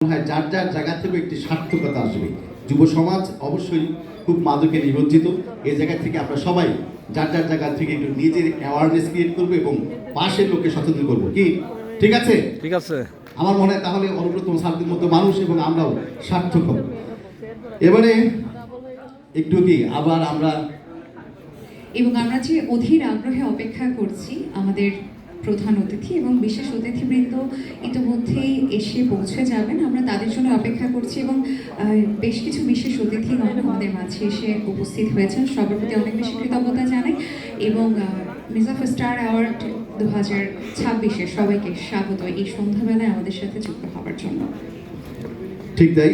হয় যার যার জায়গা থেকে একটি সার্থকতা আসবে। যুব সমাজ অবশ্যই খুব মাদকে নিমজ্জিত। এই জায়গা থেকে আমরা সবাই যার যার জায়গা থেকে একটু নিজের অ্যাওয়ারনেস ক্রিয়েট করবো এবং পাশের লোককে সচেতন করবো। কি ঠিক আছে? ঠিক আছে, আমার মনে হয় তাহলে অনুব্রতম স্যারদের মতো মানুষ এবং আমরাও সার্থক হব। এবারে একটু কি আবার আমরা যে অধীর আগ্রহে অপেক্ষা করছি আমাদের প্রধান অতিথি এবং বিশেষ অতিথিবৃন্দ ইতিমধ্যেই এসে পৌঁছে যাবেন। আমরা তাদের জন্য অপেক্ষা করছি এবং বেশ কিছু বিশেষ অতিথিগণ আমাদের মাঝে এসে উপস্থিত হয়েছেন। সবার প্রতি অনেক বেশি কৃতজ্ঞতা জানাই এবং মিজাফ স্টার অ্যাওয়ার্ড 2026-এ সবাইকে স্বাগত এই সন্ধ্যাবেলায় আমাদের সাথে যুক্ত হওয়ার জন্য। ঠিক তাই।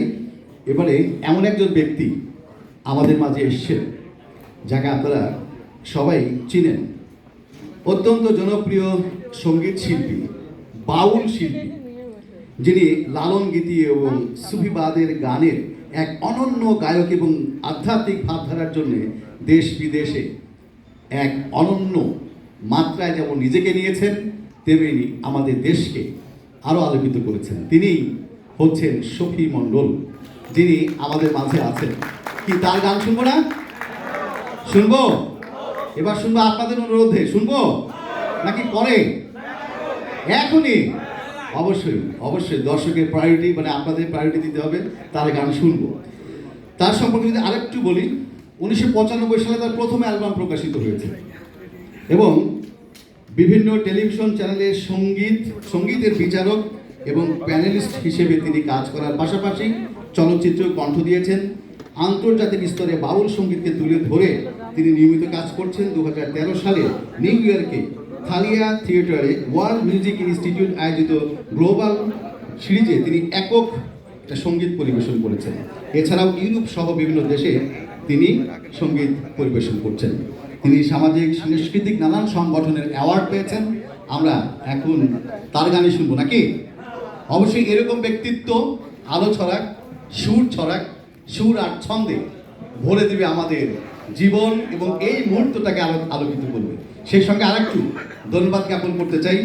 এবারে এমন একজন ব্যক্তি আমাদের মাঝে এসছেন যাকে আপনারা সবাই চিনেন। অত্যন্ত জনপ্রিয় সঙ্গীত শিল্পী, বাউল শিল্পী, যিনি লালন গীতি এবং সুফিবাদের গানের এক অনন্য গায়ক এবং আধ্যাত্মিক ভাবধারার জন্য দেশ বিদেশে এক অনন্য মাত্রায় যেমন নিজেকে নিয়েছেন তেমনি আমাদের দেশকে আরও আলোকিত করেছেন। তিনি হচ্ছেন শফি মণ্ডল, যিনি আমাদের মাঝে আছেন। কি তার গান শুনবো না? শুনবো? এবার শুনবো আপনাদের অনুরোধে। শুনবো নাকি পরে? এখনই? অবশ্যই অবশ্যই দর্শকের প্রায়োরিটি মানে আপনাদের প্রায়োরিটি দিতে হবে। তার গান শুনবো। তার সম্পর্কে যদি আরেকটু বলি, 1995 সালে তার প্রথম অ্যালবাম প্রকাশিত হয়েছে এবং বিভিন্ন টেলিভিশন চ্যানেলে সঙ্গীতের বিচারক এবং প্যানেলিস্ট হিসেবে তিনি কাজ করার পাশাপাশি চলচ্চিত্র কণ্ঠ দিয়েছেন। আন্তর্জাতিক স্তরে বাউল সঙ্গীতকে তুলে ধরে তিনি নিয়মিত কাজ করছেন। 2013 সালে নিউ ইয়র্কে থালিয়া থিয়েটারে ওয়ার্ল্ড মিউজিক ইনস্টিটিউট আয়োজিত গ্লোবাল সিরিজে তিনি একক একটা সঙ্গীত পরিবেশন করেছেন। এছাড়াও ইউরোপ সহ বিভিন্ন দেশে তিনি সঙ্গীত পরিবেশন করছেন। তিনি সামাজিক সাংস্কৃতিক নানান সংগঠনের অ্যাওয়ার্ড পেয়েছেন। আমরা এখন তার গানই শুনবো নাকি? অবশ্যই এরকম ব্যক্তিত্ব আলো ছড়াক, সুর ছড়াক, সুর আর ছন্দে ভরে দেবে আমাদের জীবন এবং এই মুহূর্তটাকে আলোকিত করবে। সেই সঙ্গে আরেকটু ধন্যবাদ জ্ঞাপন করতে চাই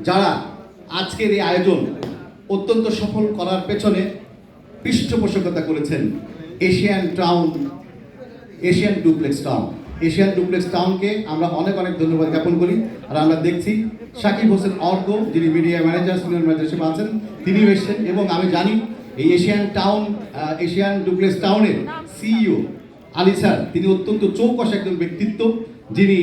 যারা আজকের এই আয়োজন অত্যন্ত সফল করার পেছনে পৃষ্ঠপোষকতা করেছেন। এশিয়ান ডুপ্লেক্স টাউনকে আমরা অনেক ধন্যবাদ জ্ঞাপন করি। আর আমরা দেখছি সাকিব হোসেন অর্ক, যিনি মিডিয়া ম্যানেজার, সিনিয়র ম্যানেজার হিসেবে আছেন, তিনিও এসেছেন এবং আমি জানি এই এশিয়ান ডুপ্লেক্স টাউনের সিইও আলী স্যার, তিনি অত্যন্ত চৌকস একজন ব্যক্তিত্ব, যিনি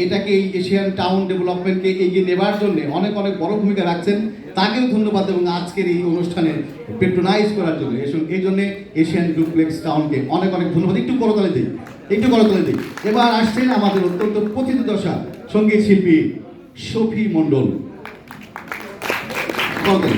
এটাকে এই এশিয়ান টাউন ডেভেলপমেন্টকে এগিয়ে নেবার জন্য অনেক বড় ভূমিকা রাখছেন। তাকেও ধন্যবাদ এবং আজকের এই অনুষ্ঠানে পেট্রোনাইজ করার জন্য এই জন্য এশিয়ান ডুপ্লেক্স টাউনকে অনেক ধন্যবাদ। একটু করতালি দিই। এবার আসছেন আমাদের অত্যন্ত পতিতদশা সঙ্গীত শিল্পী শফি মণ্ডল। করতালি।